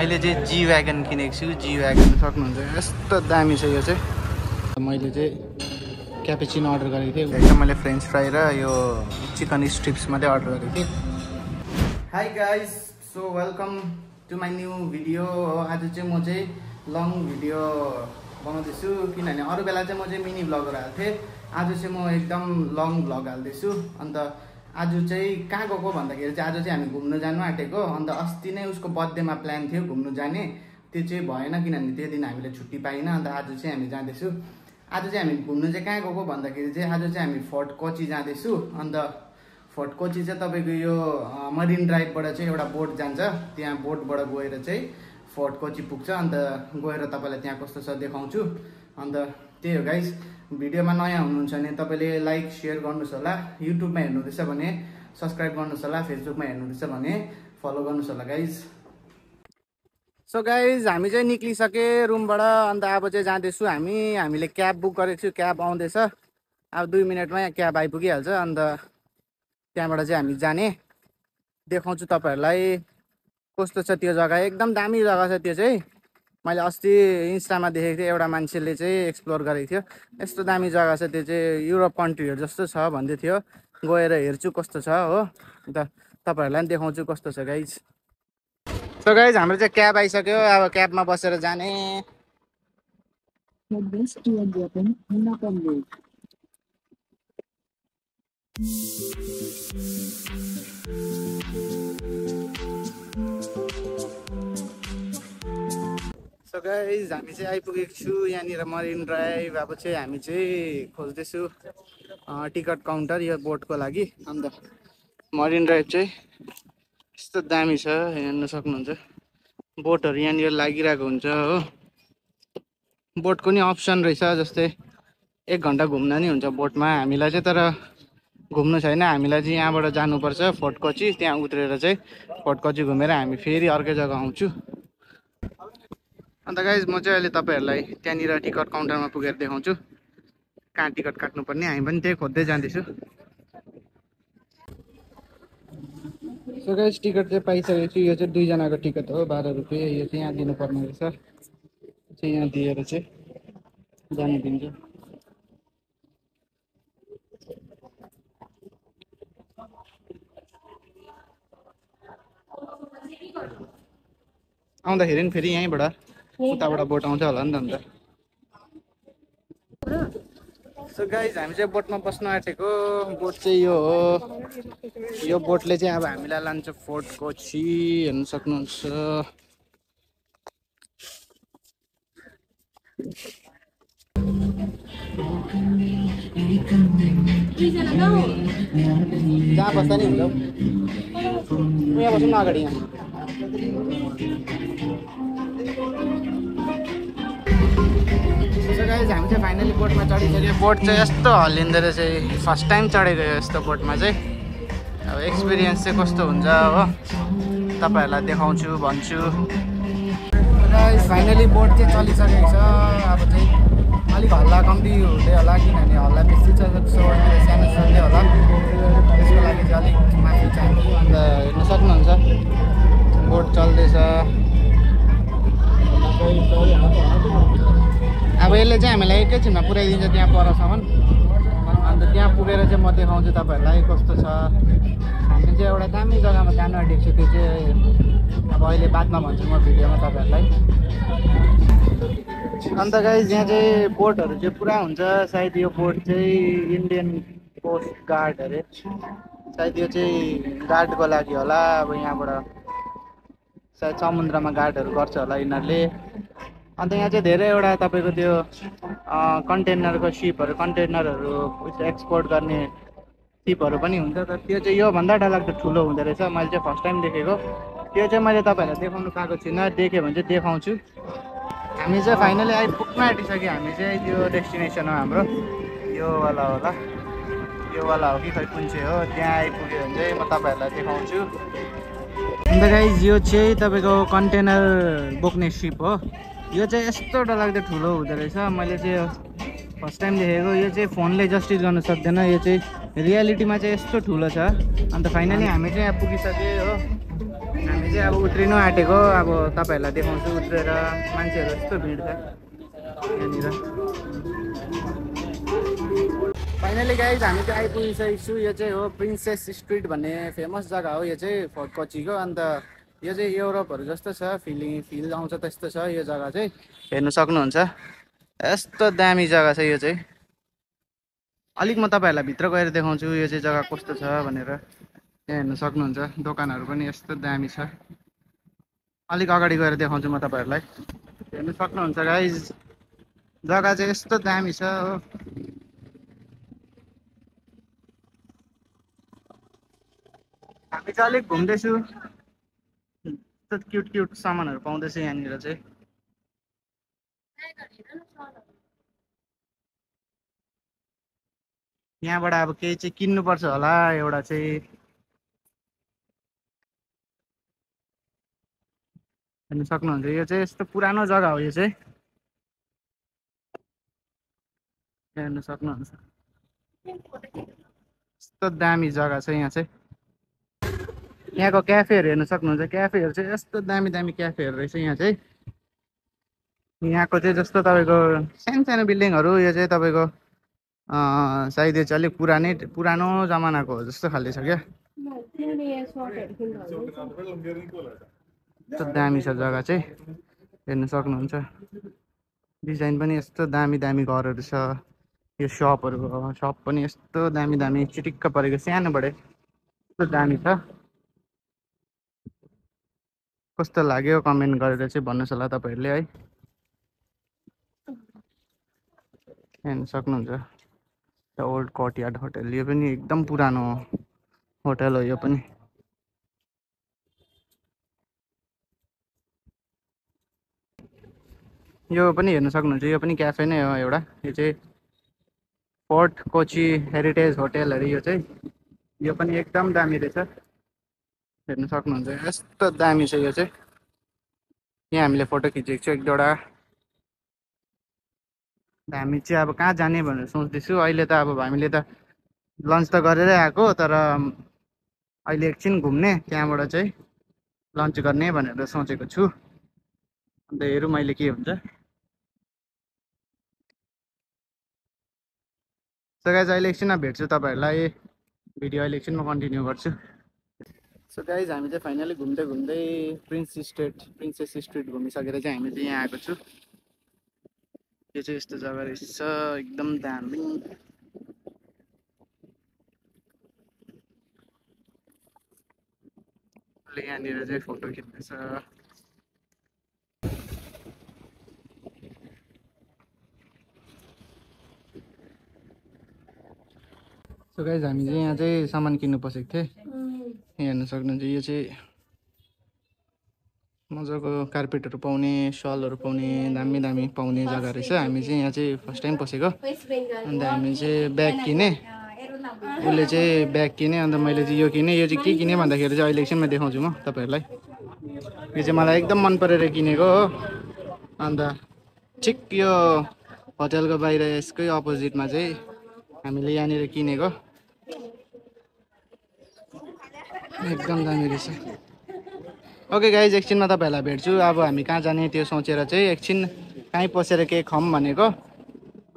मैले चाहिँ जी व्यागन किनेको छु। जी व्यागन सक्नुहुन्छ, यस्तो दामी छ यो चाहिँ। मैले चाहिँ क्यापेचिनो अर्डर गरेको थिएँ। एकदम मैले फ्रेन्च फ्राई र यो चिकन स्ट्रिप्स मात्रै अर्डर गरेको थिएँ। Hi guys, so welcome to my new video. आज चाहिँ म चाहिँ लङ भिडियो बनाउँदैछु, किनभने अरू बेला चाहिँ म चाहिँ मिनी भ्लगहरू हाल्थेँ। आज चाहिँ म एकदम लङ भ्लग हाल्दैछु। अन्त आज चाहिँ कहाँ गएको भन्दाखेरि चाहिँ आज चाहिँ हामी घुम्नु जानु आँटेको। अन्त अस्ति नै उसको बर्थडेमा प्लान थियो घुम्नु जाने, त्यो चाहिँ भएन किनभने त्यो दिन हामीले छुट्टी पाइनँ। अन्त आज चाहिँ हामी जाँदैछु। आज चाहिँ हामी घुम्नु चाहिँ कहाँ गएको भन्दाखेरि चाहिँ आज चाहिँ हामी फोर्ट कोची जाँदैछु। अन्त फोर्ट कोची चाहिँ तपाईँको यो मरिन ड्राइभबाट चाहिँ एउटा बोट जान्छ, त्यहाँ बोटबाट गएर चाहिँ फोर्ट कोची पुग्छ। अन्त गएर तपाईँलाई त्यहाँ कस्तो छ देखाउँछु। अन्त त्यही हो गाइस, भिडियोमा नयाँ हुनुहुन्छ भने तपाईँले लाइक सेयर गर्नुहोस् होला। युट्युबमा हेर्नुहुँदैछ भने सब्सक्राइब गर्नुहोस् होला। फेसबुकमा हेर्नुहुँदैछ भने फलो गर्नुहोस् होला गाइज। सो गाइज हामी चाहिँ निक्लिसके रुमबाट। अन्त अब चाहिँ जाँदैछु हामीले क्याब बुक गरेको छु, क्याब आउँदैछ। अब 2 मिनटमा यहाँ क्याब आइपुगिहाल्छ। अन्त त्यहाँबाट चाहिँ हामी जाने, देखाउँछु तपाईँहरूलाई कस्तो छ त्यो जग्गा। एकदम दामी जग्गा छ त्यो चाहिँ। मैले अस्ति इन्स्टामा देखेको थिएँ, एउटा मान्छेले चाहिँ एक्सप्लोर गरेको थियो। यस्तो दामी जग्गा छ त्यो चाहिँ, युरोप कन्ट्रीहरू जस्तो छ भन्दै थियो। गएर हेर्छु कस्तो छ हो। अन्त तपाईँहरूलाई पनि देखाउँछु कस्तो छ गाइज। सो गाइज हाम्रो चाहिँ क्याब आइसक्यो। अब क्याबमा बसेर जाने। सो गाइज हामी चाहिँ आइपुगेको छु यहाँनिर मरिन ड्राइभ। अब चाहिँ हामी चाहिँ खोज्दैछु टिकट काउन्टर यो बोटको लागि। अन्त मरिन ड्राइभ चाहिँ यस्तो दामी छ, हेर्न सक्नुहुन्छ। बोटहरू यहाँनिर लागिरहेको हुन्छ हो। बोटको नि अप्सन रहेछ, जस्तै 1 घन्टा घुम्न नि हुन्छ बोटमा हामीलाई चाहिँ। तर घुम्नु छैन, हामीलाई चाहिँ यहाँबाट जानुपर्छ फोर्ट कोची। त्यहाँ उत्रेर चाहिँ फोर्ट कोची घुमेर हामी फेरि अर्कै जग्गा आउँछु। अन्त गाइज म चाहिँ अहिले तपाईँहरूलाई त्यहाँनिर टिकट काउन्टरमा पुगेर देखाउँछु कहाँ टिकट काट्नुपर्ने। हामी पनि त्यही खोज्दै जाँदैछु। सो गाइज टिकट चाहिँ पाइसकेको छु। यो चाहिँ 2 जनाको टिकट हो, 12 रुपियाँ। यो चाहिँ यहाँ दिनुपर्ने रहेछ, चाहिँ यहाँ दिएर चाहिँ जानु दिन्छ। आउँदाखेरि पनि फेरि यहीँबाट उताबाट बोट आउँछ होला नि त। अन्त सो गाइज हामी चाहिँ बोटमा बस्नु आँटेको। बोट चाहिँ यो हो। यो बोटले चाहिँ अब हामीलाई लान्छ फोर्ट कोची, हेर्नु सक्नुहुन्छ। जहाँ बस्दा नि हुन्छ, यहाँ बस्नु न अगाडि। यहाँ गाइज हामी चाहिँ फाइनली बोटमा चढिसक्यो। बोट चाहिँ यस्तो हल्लिँदो रहेछ, फर्स्ट टाइम चढेको यस्तो बोटमा चाहिँ। अब एक्सपिरियन्स चाहिँ कस्तो हुन्छ हो तपाईँहरूलाई देखाउँछु भन्छु। गाइज फाइनली बोट चाहिँ चलिसकेको छ। अब चाहिँ अलिक हल्ला कम्ती हुँदै होला, किनभने हल्ला बेसी छ सो सानो सुन्दै होला। त्यसको लागि चाहिँ अलिक माथि चाहिन्छ। अन्त हेर्नु सक्नुहुन्छ बोट चल्दैछ। अब यसले चाहिँ हामीलाई एकैछिनमा पुऱ्याइदिन्छ त्यहाँ परसम्म। अन्त त्यहाँ पुगेर चाहिँ म देखाउँछु तपाईँहरूलाई कस्तो छ। हामी चाहिँ एउटा दामी जग्गामा जानु आँटेको छु, त्यो चाहिँ अब अहिले बादमा भन्छु म भिडियोमा तपाईँहरूलाई। अन्त गाइज यहाँ चाहिँ बोटहरू चाहिँ पुरा हुन्छ। सायद यो बोट चाहिँ इन्डियन कोस्ट गार्ड अरे, सायद यो चाहिँ गार्डको लागि होला। अब यहाँबाट सायद समुद्रमा गार्डहरू गर्छ होला यिनीहरूले। अन्त यहाँ चाहिँ धेरैवटा तपाईँको त्यो कन्टेनरको सिपहरू, कन्टेनरहरू एक्सपोर्ट गर्ने सिपहरू पनि हुन्छ। तर त्यो चाहिँ योभन्दा डरलाग्दो ठुलो हुँदो रहेछ। मैले चाहिँ फर्स्ट टाइम देखेको। त्यो चाहिँ मैले तपाईँहरूलाई देखाउनु पाएको छुइनँ, देखेँ भने चाहिँ देखाउँछु। हामी चाहिँ फाइनली आइपुग्न आँटिसक्यो। हामी चाहिँ त्यो डेस्टिनेसन हो हाम्रो, यो वाला होला, यो वाला हो कि खै कुन चाहिँ हो। त्यहाँ आइपुग्यो भने चाहिँ म तपाईँहरूलाई देखाउँछु। अन्त गाइज यो चाहिँ तपाईँको कन्टेनर बोक्ने सिप हो। यो चाहिँ यस्तो डरलाग्दो ठुलो हुँदो रहेछ। मैले चाहिँ फर्स्ट टाइम देखेको। यो चाहिँ फोनले जस्टिस गर्नु सक्दैन, यो चाहिँ रियालिटीमा चाहिँ यस्तो ठुलो छ। अन्त फाइनली हामी चाहिँ यहाँ पुगिसक्यो हो। हामी चाहिँ अब उत्रिनु आँटेको। अब तपाईँहरूलाई देखाउँछु उत्रेर मान्छेहरू यस्तो भिड छ यहाँनिर। फाइनली गाइज हामी चाहिँ आइपुगिसकेको छु। यो चाहिँ हो प्रिन्सेस स्ट्रिट भन्ने फेमस जग्गा हो यो चाहिँ फोर्ट कोचीको। अन्त यो चाहिँ युरोपहरू जस्तो छ, फिल आउँछ त्यस्तो छ यो जग्गा चाहिँ। हेर्नु सक्नुहुन्छ यस्तो दामी जग्गा छ यो चाहिँ। अलिक म तपाईँहरूलाई भित्र गएर देखाउँछु यो चाहिँ जग्गा कस्तो छ भनेर। यहाँ हेर्नु सक्नुहुन्छ दोकानहरू पनि यस्तो दामी छ। अलिक अगाडि गएर देखाउँछु म तपाईँहरूलाई। हेर्नु सक्नुहुन्छ गाइज जग्गा चाहिँ यस्तो दामी छ हो। हामी चाहिँ अलिक घुम्दैछु, क्युट क्युट सामानहरू पाउँदैछ यहाँनिर चाहिँ। यहाँबाट अब केही चाहिँ किन्नुपर्छ होला एउटा चाहिँ। हेर्नु सक्नुहुन्छ यो चाहिँ यस्तो पुरानो जग्गा हो यो चाहिँ। हेर्नु सक्नुहुन्छ यस्तो दामी जग्गा छ यहाँ चाहिँ। यहाँको क्याफेहरू हेर्नु सक्नुहुन्छ, क्याफेहरू चाहिँ यस्तो दामी दामी क्याफेहरू रहेछ यहाँ चाहिँ। यहाँको चाहिँ जस्तो तपाईँको सानो सानो बिल्डिङहरू यो चाहिँ तपाईँको सायद यो चाहिँ अलिक पुरानो जमानाको हो जस्तो खाले छ क्या। यस्तो दामी छ जग्गा चाहिँ हेर्नु सक्नुहुन्छ। डिजाइन पनि यस्तो दामी दामी घरहरू छ। यो सप पनि यस्तो दामी दामी चिटिक्क परेको सानोबडे यस्तो दामी छ। कस्तो लाग्यो कमेन्ट गरेर चाहिँ भन्नुहोस् होला तपाईँहरूले है। हेर्नु सक्नुहुन्छ द ओल्ड कोर्टयार्ड होटल। यो पनि एकदम पुरानो होटल हो यो पनि। यो पनि हेर्नु सक्नुहुन्छ यो पनि क्याफे नै हो एउटा। यो चाहिँ फोर्ट कोची हेरिटेज होटल अरे यो चाहिँ। यो पनि एकदम दामी रहेछ। हेर्नु सक्नुहुन्छ यस्तो दामी छ यो चाहिँ। यहाँ हामीले फोटो खिचेको छु एक दुईवटा। हामी चाहिँ अब कहाँ जाने भनेर सोच्दैछु। अहिले त अब हामीले त लन्च त गरेरै आएको, तर अहिले एकछिन घुम्ने त्यहाँबाट चाहिँ लन्च गर्ने भनेर सोचेको छु। अन्त हेरौँ मैले के हुन्छ। सो गाइज अहिले एकछिनमा भेट्छु तपाईँहरूलाई। भिडियो अहिले एकछिनमा कन्टिन्यू गर्छु। सो गाइज हामी चाहिँ फाइनली घुम्दै घुम्दै प्रिन्सेस स्ट्रिट घुमिसकेर चाहिँ हामी चाहिँ यहाँ आएको छु। यो चाहिँ यस्तो जग्गा रहेछ एकदम दामी। यहाँनिर चाहिँ फोटो खिच्दैछ। सो गाइज हामी चाहिँ यहाँ चाहिँ सामान किन्नु पसेको थिएँ। हेर्नु सक्नुहुन्छ यो चाहिँ मजाको कार्पेटहरू पाउने, सलहरू पाउने, दामी दामी पाउने जग्गा रहेछ। हामी चाहिँ यहाँ चाहिँ फर्स्ट टाइम पसेको। अन्त हामी चाहिँ ब्याग किने, उसले चाहिँ ब्याग किने, अन्त मैले चाहिँ यो किने। यो चाहिँ के किने भन्दाखेरि चाहिँ अहिले एकछिनमा देखाउँछु म तपाईँहरूलाई। यो चाहिँ मलाई एकदम मन परेर किनेको हो। अन्त ठिक यो होटलको बाहिर यसकै अपोजिटमा चाहिँ हामीले यहाँनिर किनेको। एकदम दामी रहेछ। ओके गाइज एकछिनमा तपाईँहरूलाई भेट्छु। अब हामी कहाँ जाने त्यो सोचेर चाहिँ एकछिन कहीँ पसेर केही खाऊँ भनेको।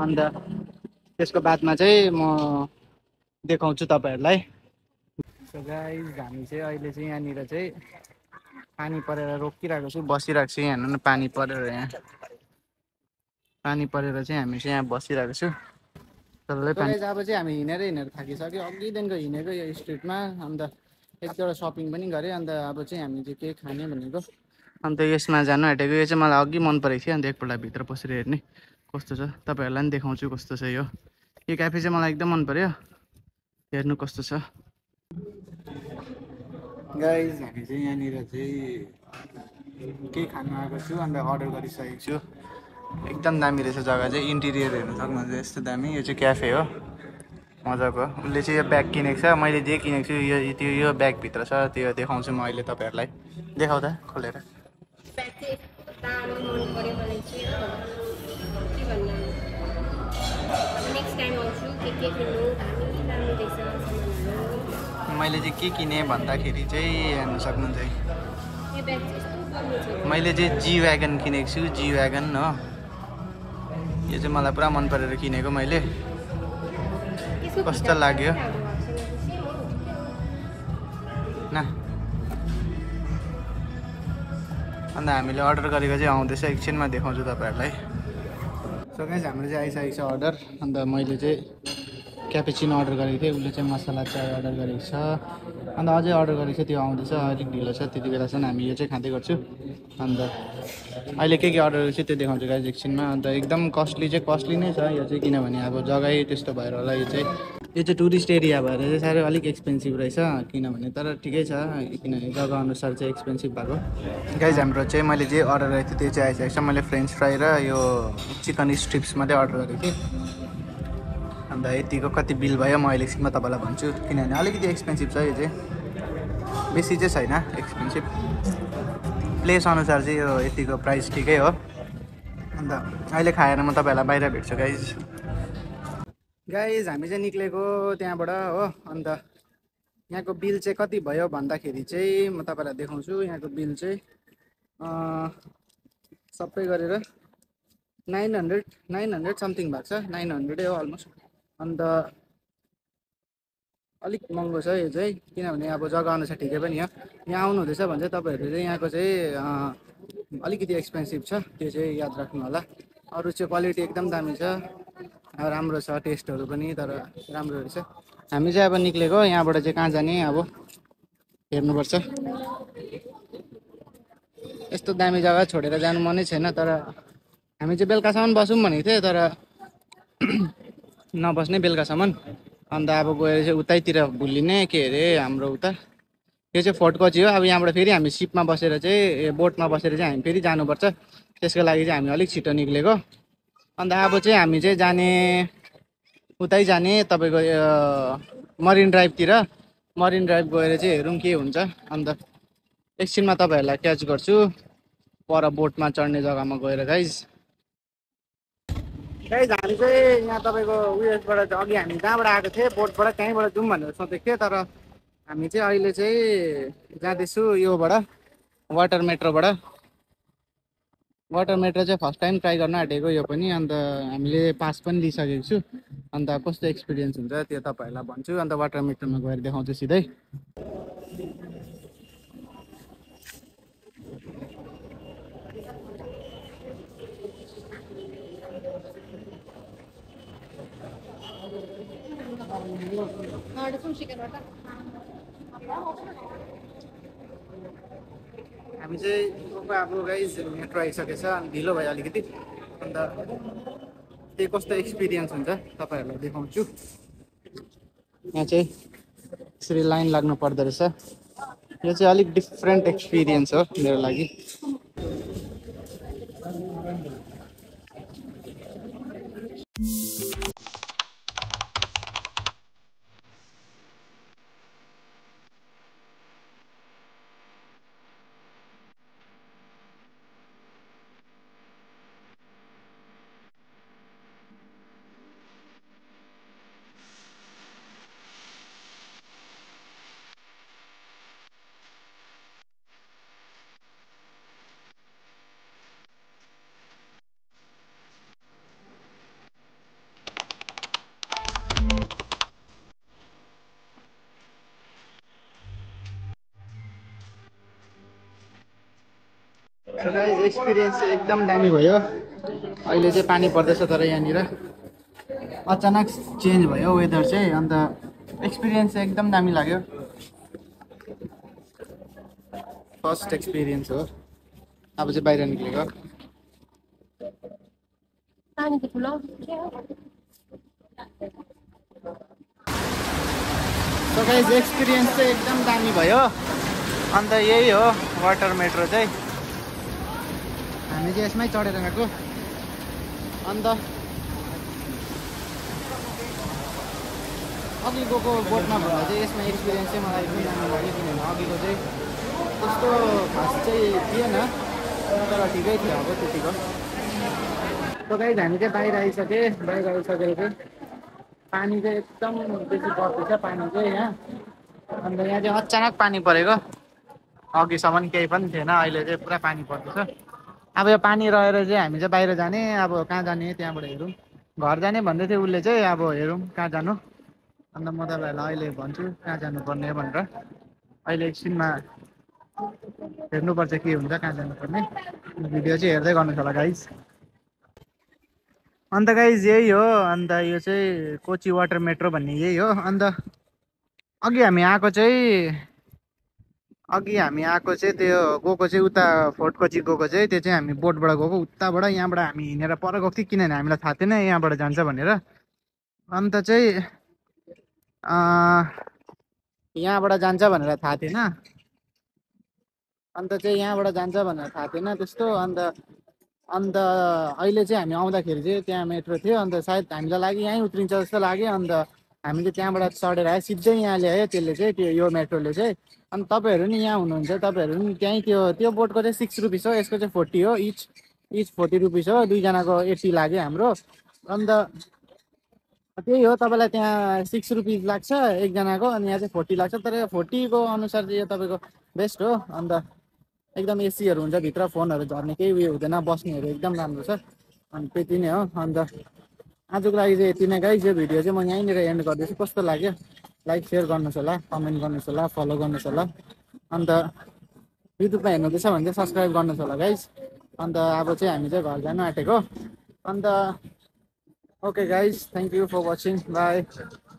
अन्त त्यसको बादमा चाहिँ म देखाउँछु तपाईँहरूलाई। सो गाइज हामी चाहिँ अहिले चाहिँ यहाँनिर चाहिँ पानी परेर रोकिरहेको छु, बसिरहेको छु। यहाँ हेर्नु न पानी परेर, यहाँ पानी परेर चाहिँ हामी चाहिँ यहाँ बसिरहेको छु। अब चाहिँ हामी हिँडेर थाकिसक्यो। अघिदेखिको हिँडेको यो स्ट्रिटमा। अन्त एक दुईवटा सपिङ पनि गरेँ। अन्त अब चाहिँ हामी चाहिँ के खाने भनेको। अन्त यसमा जानु आँटेको। यो चाहिँ मलाई अघि मन परेको थियो। अन्त एकपल्ट भित्र पसेर हेर्ने कस्तो छ, तपाईँहरूलाई पनि देखाउँछु कस्तो छ यो क्याफे चाहिँ मलाई एकदम मन पर्यो। हेर्नु कस्तो छ गाइज। हामी चाहिँ यहाँनिर चाहिँ केही खानु आएको छु। अन्त अर्डर गरिसकेको छु। एकदम दामी रहेछ जग्गा चाहिँ। इन्टिरियर हेर्नु सक्नुहुन्छ यस्तो दामी। यो चाहिँ क्याफे हो मजाको। उसले चाहिँ यो ब्याग किनेको छ, मैले जे किनेको छु यो ब्यागभित्र छ। त्यो देखाउँछु म अहिले तपाईँहरूलाई। देखाउ त खोलेर। मैले चाहिँ के किने भन्दाखेरि चाहिँ हेर्नु सक्नुहुन्छ मैले चाहिँ जी व्यागन किनेको छु, जी व्यागन हो। यो चाहिँ मलाई पुरा मन परेर किनेको मैले। कस्तो लाग्यो न। अन्त हामीले अर्डर गरेको चाहिँ आउँदैछ, एकछिनमा देखाउँछु तपाईँहरूलाई। सो गाइस हाम्रो चाहिँ आइसकेको छ अर्डर। अन्त मैले चाहिँ क्यापेचिनो अर्डर गरेको थिएँ, उसले चाहिँ मसला चाय अर्डर गरेको छ। अन्त अझै अर्डर गरेको छ, त्यो आउँदैछ, अलिक ढिलो छ। त्यति बेलासम्म हामी यो चाहिँ खाँदै गर्छु। अन्त अहिले के अर्डर गरेको छु त्यो देखाउँछु गाइस एकछिनमा। अन्त एकदम कस्टली नै छ यो चाहिँ, किनभने अब जग्गै त्यस्तो भएर होला। यो चाहिँ टुरिस्ट एरिया भएर चाहिँ साह्रै अलिक एक्सपेन्सिभ रहेछ, किनभने तर ठिकै छ, किनभने जग्गा अनुसार चाहिँ एक्सपेन्सिभ भएको। गाइस हाम्रो चाहिँ मैले जे अर्डर गरेको थिएँ त्यो चाहिँ आइसकेको छ। मैले फ्रेन्च फ्राई र यो चिकन स्ट्रिप्स मात्रै अर्डर गरेको थिएँ। अन्त यतिको कति बिल भयो म अहिले एकछिनमा तपाईँलाई भन्छु, किनभने अलिकति एक्सपेन्सिभ छ यो चाहिँ, बेसी चाहिँ छैन एक्सपेन्सिभ। प्लेस अनुसार चाहिँ यो यतिको प्राइस ठिकै हो। अन्त अहिले खाएर म तपाईँहरूलाई बाहिर भेट्छु गाइज हामी चाहिँ निक्लेको त्यहाँबाट हो। अन्त यहाँको बिल चाहिँ कति भयो भन्दाखेरि चाहिँ म तपाईँलाई देखाउँछु। यहाँको बिल चाहिँ सबै गरेर 900 समथिङ भएको छ, 900 हो अलमोस्ट। अन्त अलिक महँगो छ यो चाहिँ, किनभने अब जग्गा अनुसार ठिकै पनि हो। यहाँ आउनु हुँदैछ भने चाहिँ तपाईँहरूले चाहिँ यहाँको चाहिँ अलिकति एक्सपेन्सिभ छ, त्यो चाहिँ याद राख्नु होला। अरू चाहिँ क्वालिटी एकदम दामी छ, राम्रो छ, टेस्टहरू पनि तर राम्रो रहेछ। हामी चाहिँ अब निक्लेको यहाँबाट चाहिँ कहाँ जाने अब हेर्नुपर्छ। यस्तो दामी जग्गा छोडेर जानु मनै छैन, तर हामी चाहिँ बेलुकासम्म बसौँ भनेको थियो, तर नबस्ने बेलुकासम्म। अन्त अब गएर चाहिँ उतैतिर भुलिने के अरे हाम्रो उता यो चाहिँ फोर्ट कोची हो। अब यहाँबाट फेरि हामी सिपमा बसेर चाहिँ बोटमा बसेर चाहिँ हामी फेरि जानुपर्छ। त्यसको लागि चाहिँ हामी अलिक छिटो निक्लेको। अन्त अब चाहिँ हामी चाहिँ जाने उतै जाने तपाईँको मरिन ड्राइभतिर। मरिन ड्राइभ गएर चाहिँ हेरौँ के हुन्छ। अन्त एकछिनमा तपाईँहरूलाई क्याच गर्छु पर बोटमा चढ्ने जग्गामा गएर। गाइज हामी चाहिँ यहाँ तपाईँको उयसबाट अघि हामी जहाँबाट आएको थिएँ बोटबाट त्यहीँबाट जाउँ भनेर सोचेको थिएँ, तर हामी चाहिँ अहिले चाहिँ जाँदैछु योबाट वाटर मेट्रोबाट। वाटर मेट्रो चाहिँ फर्स्ट टाइम ट्राई गर्न आँटेको यो पनि। अन्त हामीले पास पनि लिइसकेको छु। अन्त कस्तो एक्सपिरियन्स हुन्छ त्यो तपाईँहरूलाई भन्छु। अन्त वाटर मेट्रोमा गएर देखाउँछु सिधै। हामी चाहिँ अब गाइज मेट्रो आइसकेको छ, अनि ढिलो भयो अलिकति। अन्त त्यही कस्तो एक्सपिरियन्स हुन्छ तपाईँहरूलाई देखाउँछु। यहाँ चाहिँ यसरी लाइन लाग्नु पर्दो रहेछ। यो चाहिँ अलिक डिफ्रेन्ट एक्सपिरियन्स हो मेरो लागि। एक्सपिरियन्स चाहिँ एकदम दामी भयो। अहिले चाहिँ पानी पर्दैछ, तर यहाँनिर अचानक चेन्ज भयो वेदर चाहिँ। अन्त एक्सपिरियन्स चाहिँ एकदम दामी लाग्यो। फर्स्ट एक्सपिरियन्स हो। अब चाहिँ बाहिर निक्लेको। सो गाइस एक्सपिरियन्स चाहिँ एकदम दामी भयो। अन्त यही हो वाटर मेट्रो चाहिँ। हामी चाहिँ यसमै चढेर गएको। अन्त अघि गएको बोटमा भन्दा चाहिँ यसमा एक्सपिरियन्स चाहिँ मलाई एकदम राम्रो लाग्यो, किनभने अघिको चाहिँ त्यस्तो खास चाहिँ थिएन, तर ठिकै थियो अब त्यतिको। तो गाइस हामी चाहिँ बाहिर आइसकेँ। बाहिर आइसकेर चाहिँ पानी चाहिँ एकदम बेसी पर्दैछ पानी चाहिँ यहाँ। अन्त यहाँ चाहिँ अचानक पानी परेको। अघिसम्म केही पनि थिएन, अहिले चाहिँ पुरा पानी पर्दैछ। अब यो पानी रहेर चाहिँ हामी चाहिँ बाहिर जाने, अब कहाँ जाने त्यहाँबाट हेरौँ। घर जाने भन्दै थियो उसले चाहिँ, अब हेरौँ कहाँ जानु। अन्त म तपाईँहरूलाई अहिले भन्छु कहाँ जानुपर्ने भनेर। अहिले एकछिनमा हेर्नुपर्छ के हुन्छ, कहाँ जानुपर्ने। भिडियो चाहिँ हेर्दै गर्नुहोस् होला गाइज। अन्त गाइज यही हो। अन्त यो चाहिँ कोची वाटर मेट्रो भन्ने यही हो। अन्त अघि हामी आएको चाहिँ त्यो गएको चाहिँ उता फोर्ट कोची गएको चाहिँ, त्यो चाहिँ हामी बोटबाट गएको उताबाट। यहाँबाट हामी हिँडेर पर गएको थियो, किनभने हामीलाई थाहा थिएन यहाँबाट जान्छ भनेर। अन्त चाहिँ यहाँबाट जान्छ भनेर थाहा थिएन। अन्त चाहिँ यहाँबाट जान्छ भनेर थाहा थिएन त्यस्तो। अन्त अन्त अहिले चाहिँ हामी आउँदाखेरि चाहिँ त्यहाँ मेट्रो थियो। अन्त सायद हामीलाई लागि यहीँ उत्रिन्छ जस्तो लाग्यो। अन्त हामीले त्यहाँबाट चढेर आयो, सिधै यहाँ ल्यायो त्यसले चाहिँ, त्यो यो मेट्रोले चाहिँ। अनि तपाईँहरू नि यहाँ हुनुहुन्छ, तपाईँहरू नि त्यहीँ त्यो बोटको चाहिँ 6 रुपिस हो, यसको चाहिँ 40 हो। इच 40 रुपिस हो, दुईजनाको 80 लाग्यो हाम्रो। अन्त त्यही हो, तपाईँलाई त्यहाँ 6 रुपिस लाग्छ एकजनाको, अनि यहाँ चाहिँ 40 लाग्छ। तर 40को अनुसार चाहिँ यो तपाईँको बेस्ट हो। अन्त एकदम एसीहरू हुन्छ भित्र, फोनहरू झर्ने केही उयो हुँदैन, बस्नेहरू एकदम राम्रो छ। अनि त्यति नै हो। अन्त आजको लागि चाहिँ यति नै गाइस। यो भिडियो चाहिँ म यहीँनिर एन्ड गर्दैछु। कस्तो लाग्यो लाइक सेयर गर्नुहोस् होला, कमेन्ट गर्नुहोस् होला, फलो गर्नुहोस् होला। अन्त युट्युबमा हेर्नुहुँदैछ भने चाहिँ सब्सक्राइब गर्नुहोस् होला गाइस। अन्त अब चाहिँ हामी चाहिँ घर जानु आँटेको। अन्त okay guys, thank you for watching, by.